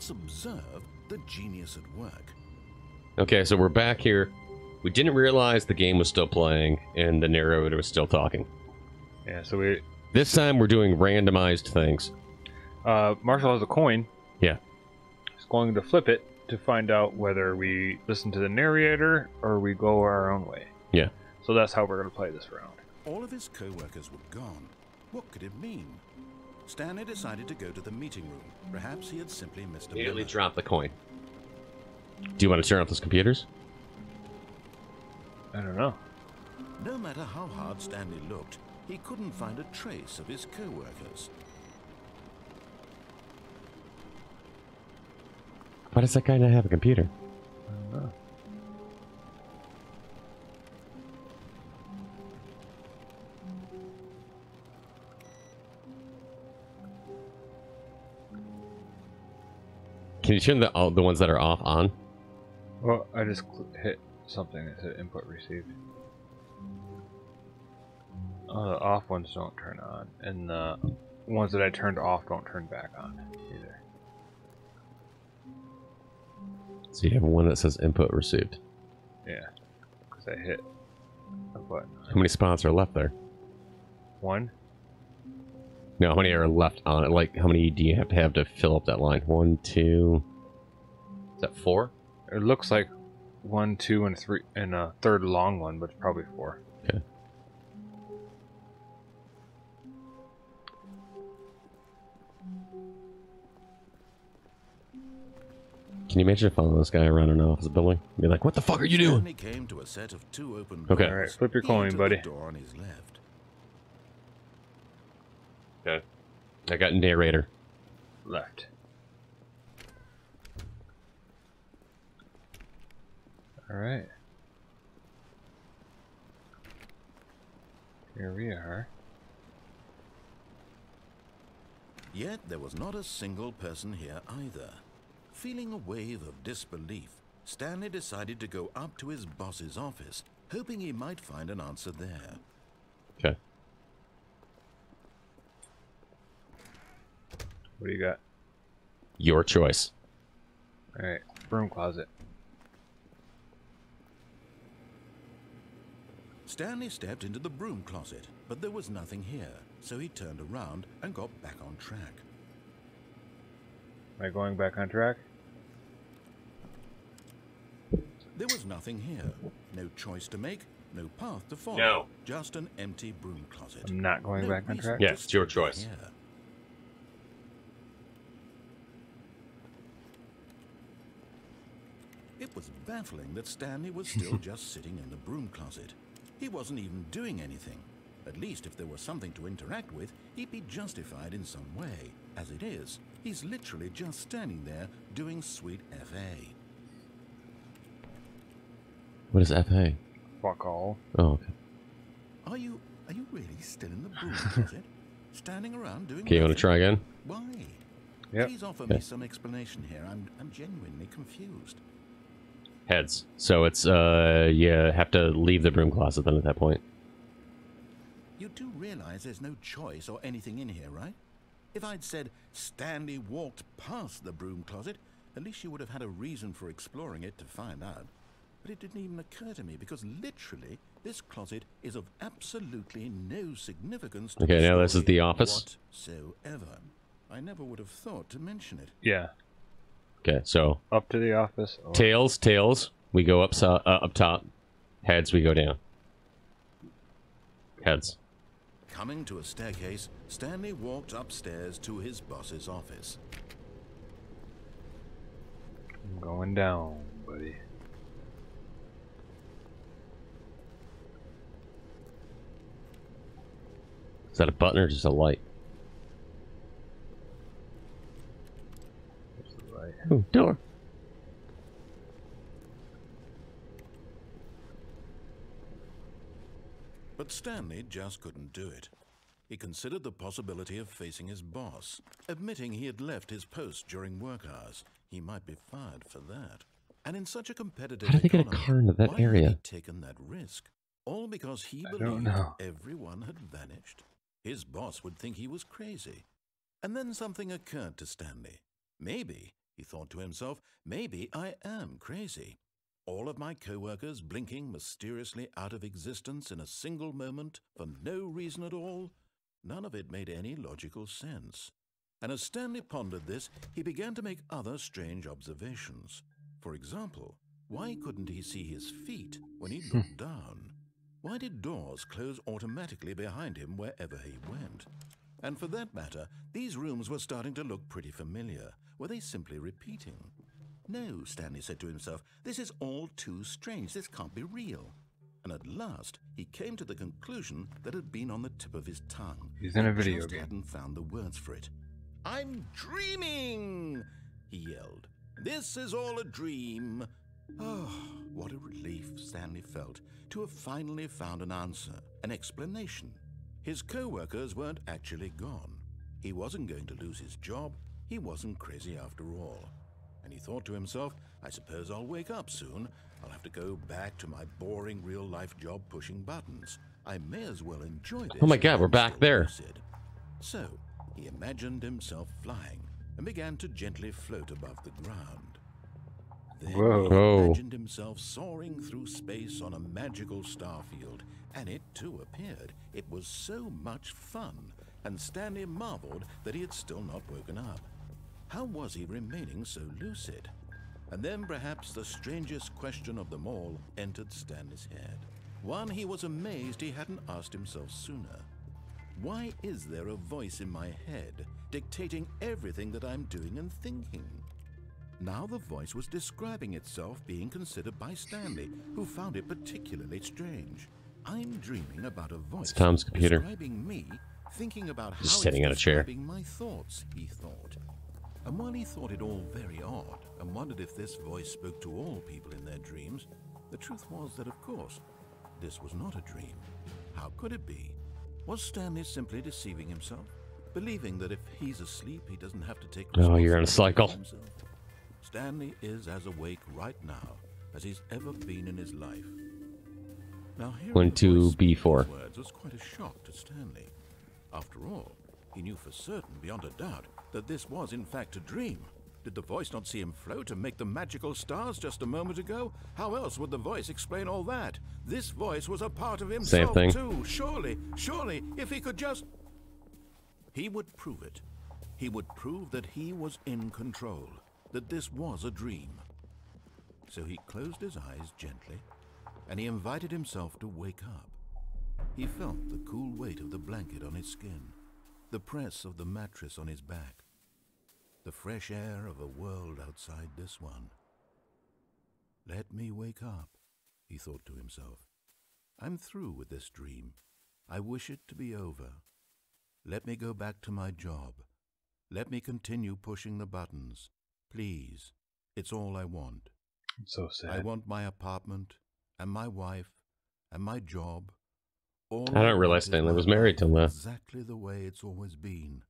let's observe the genius at work. Okay, so we're back here. We didn't realize the game was still playing and the narrator was still talking. Yeah, so we... This time we're doing randomized things. Marshall has a coin. Yeah. He's going to flip it to find out whether we listen to the narrator or we go our own way. Yeah. So that's how we're going to play this round. All of his co-workers were gone. What could it mean? Stanley decided to go to the meeting room. Perhaps he had simply missed a Immediately memo. drop the coin. Do you want to turn off those computers? I don't know. No matter how hard Stanley looked, he couldn't find a trace of his co-workers. Why does that guy not have a computer? I don't know. Can you turn the ones that are off on? Well, I just hit something that said input received. Oh, the off ones don't turn on, and the ones that I turned off don't turn back on either. So you have one that says input received. Yeah, because I hit a button. How many spots are left there? One? No, how many are left on it? Like, how many do you have to fill up that line? 1, 2... Is that 4? It looks like 1, 2, and 3, and a third long one, but it's probably 4. Okay. Can you imagine following this guy around an office building? Be like, what the fuck are you doing? Stanley came to a set of 2 open Okay. doors. Alright, flip your He coin, entered buddy. the door on his left. Okay. I got narrator. Left. Alright. Here we are. Yet there was not a single person here either. Feeling a wave of disbelief, Stanley decided to go up to his boss's office, hoping he might find an answer there. Okay. What do you got? Your choice. Alright, broom closet. Stanley stepped into the broom closet, but there was nothing here, so he turned around and got back on track. Am I going back on track? There was nothing here. No choice to make, no path to follow. No. Just an empty broom closet. I'm not going No back on reason track? to Yeah, it's your stay choice. here. It was baffling that Stanley was still just sitting in the broom closet. He wasn't even doing anything. At least if there was something to interact with, he'd be justified in some way. As it is, he's literally just standing there doing sweet FA. What is FA? Fuck all. Oh, okay. Are you really still in the broom closet? Standing around doing Okay, you want to nothing? try again? Why? Yep. Please offer Okay. me some explanation here. I'm genuinely confused. Heads. So it's, you have to leave the broom closet then at that point. You do realize there's no choice or anything in here, right? If I'd said Stanley walked past the broom closet, at least you would have had a reason for exploring it to find out. But it didn't even occur to me because literally this closet is of absolutely no significance to Okay, the now this is story the office. whatsoever. I never would have thought to mention it. Yeah. Okay, so Up to the office. Oh. tails, we go up top. Heads, we go down. Heads. Coming to a staircase, Stanley walked upstairs to his boss's office. I'm going down, buddy. Is that a button or just a light? There's the light. Ooh, door. But Stanley just couldn't do it. He considered the possibility of facing his boss, admitting he had left his post during work hours. He might be fired for that. And in such a competitive How did they get a economy, car into that why had area? he taken that risk? All because he I don't believed know. everyone had vanished. His boss would think he was crazy. And then something occurred to Stanley. Maybe He thought to himself, maybe I am crazy. All of my co-workers blinking mysteriously out of existence in a single moment for no reason at all. None of it made any logical sense. And as Stanley pondered this, he began to make other strange observations. For example, why couldn't he see his feet when he looked down? Why did doors close automatically behind him wherever he went? And for that matter, these rooms were starting to look pretty familiar. Were they simply repeating? No, Stanley said to himself, this is all too strange. This can't be real. And at last, he came to the conclusion that had been on the tip of his tongue. He's in a He video just game. hadn't found the words for it. I'm dreaming, he yelled. This is all a dream. Oh, what a relief Stanley felt to have finally found an answer, an explanation. His co-workers weren't actually gone. He wasn't going to lose his job. He wasn't crazy after all. And he thought to himself, I suppose I'll wake up soon. I'll have to go back to my boring real-life job pushing buttons. I may as well enjoy this. Oh my God, we're back there. Lucid. So he imagined himself flying and began to gently float above the ground. Then Whoa. he imagined himself soaring through space on a magical starfield, and it too appeared. It was so much fun, and Stanley marveled that he had still not woken up. How was he remaining so lucid? And then perhaps the strangest question of them all entered Stanley's head. One he was amazed he hadn't asked himself sooner. Why is there a voice in my head dictating everything that I'm doing and thinking? Now the voice was describing itself being considered by Stanley, who found it particularly strange. I'm dreaming about a voice It's Tom's computer. describing me, thinking about how Just it's sitting on a chair. describing my thoughts, he thought. And while he thought it all very odd and wondered if this voice spoke to all people in their dreams, the truth was that, of course, this was not a dream. How could it be? Was Stanley simply deceiving himself, believing that if he's asleep, he doesn't have to take Oh, you're in a responsibility cycle. for himself? Stanley is as awake right now as he's ever been in his life. Now, hearing One, the two, voice speak B4. these words was quite a shock to Stanley. After all, he knew for certain, beyond a doubt, that this was in fact a dream. Did the voice not see him float and make the magical stars just a moment ago? How else would the voice explain all that? This voice was a part of himself thing. too. Surely, if he could just... He would prove it. He would prove that he was in control, that this was a dream. So he closed his eyes gently, and he invited himself to wake up. He felt the cool weight of the blanket on his skin, the press of the mattress on his back, the fresh air of a world outside this one. Let me wake up, he thought to himself. I'm through with this dream. I wish it to be over. Let me go back to my job. Let me continue pushing the buttons. Please, it's all I want. I'm so sad. I want my apartment, and my wife, and my job. All I don't realize want is Stanley my was married life till now. exactly the way it's always been.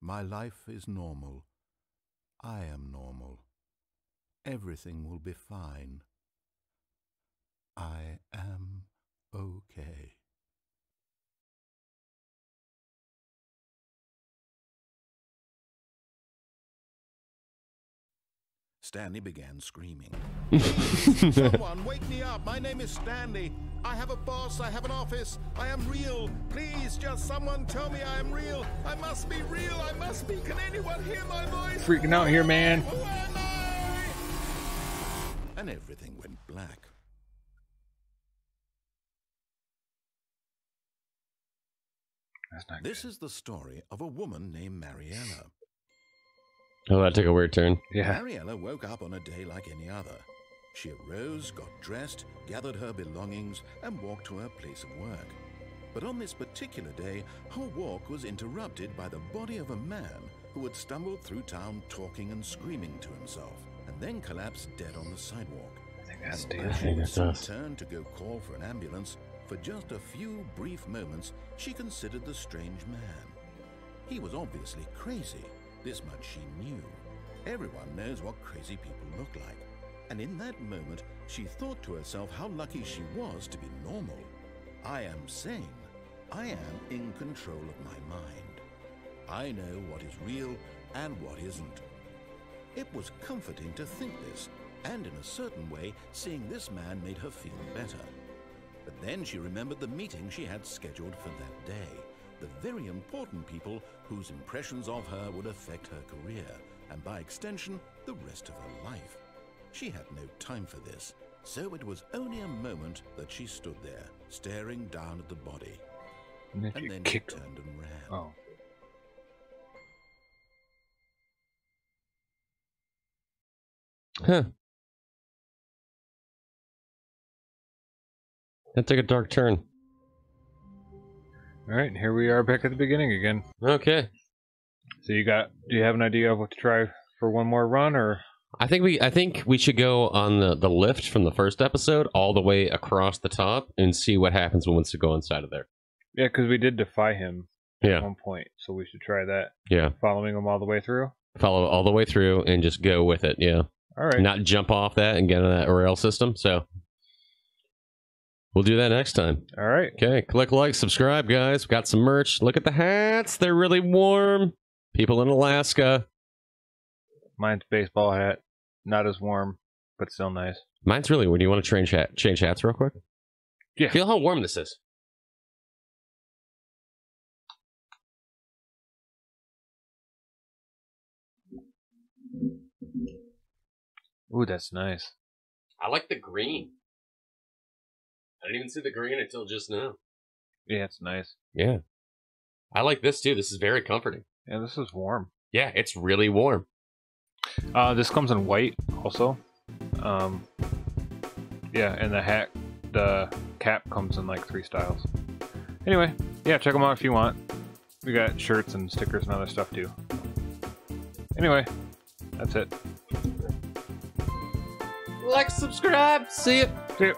My life is normal. I am normal. Everything will be fine. I am okay. Stanley began screaming. Someone wake me up. My name is Stanley. I have a boss. I have an office. I am real. Please, just someone tell me I am real. I must be real. I must be. Can anyone hear my voice? Freaking out here, man. Who am I? And everything went black. That's not This is the story of a woman named Mariella. Oh, that took a weird turn. good. Yeah. Mariella woke up on a day like any other. She arose, got dressed, gathered her belongings, and walked to her place of work. But on this particular day, her walk was interrupted by the body of a man who had stumbled through town talking and screaming to himself, and then collapsed dead on the sidewalk. I think that's And Dave. although I she think would that's soon us. turn to go call for an ambulance, for just a few brief moments, she considered the strange man. He was obviously crazy. This much she knew. Everyone knows what crazy people look like. And in that moment, she thought to herself how lucky she was to be normal. I am sane. I am in control of my mind. I know what is real and what isn't. It was comforting to think this, and in a certain way, seeing this man made her feel better. But then she remembered the meeting she had scheduled for that day, the very important people whose impressions of her would affect her career, and by extension, the rest of her life. She had no time for this, so it was only a moment that she stood there, staring down at the body. And then She turned and ran. Oh. Huh. That took a dark turn. Alright, here we are back at the beginning again. Okay. So do you have an idea of what to try for one more run, or? I think we should go on the lift from the first episode all the way across the top and see what happens once we go inside of there. Yeah, because we did defy him Yeah. at one point, so we should try that. Yeah. Following him all the way through? Follow all the way through and just go with it, yeah. Alright. Not jump off that and get on that rail system, so we'll do that next time. Alright. Okay, click like, subscribe, guys. We've got some merch. Look at the hats. They're really warm. People in Alaska. Mine's baseball hat. Not as warm, but still nice. Mine's really warm. Do you want to change hats real quick? Yeah. Feel how warm this is. Ooh, that's nice. I like the green. I didn't even see the green until just now. Yeah, it's nice. Yeah. I like this too. This is very comforting. Yeah, this is warm. Yeah, it's really warm. This comes in white also. Yeah, and the cap comes in like 3 styles. Anyway, yeah, check them out if you want. We got shirts and stickers and other stuff too. Anyway, that's it. Like, subscribe. See ya. See ya.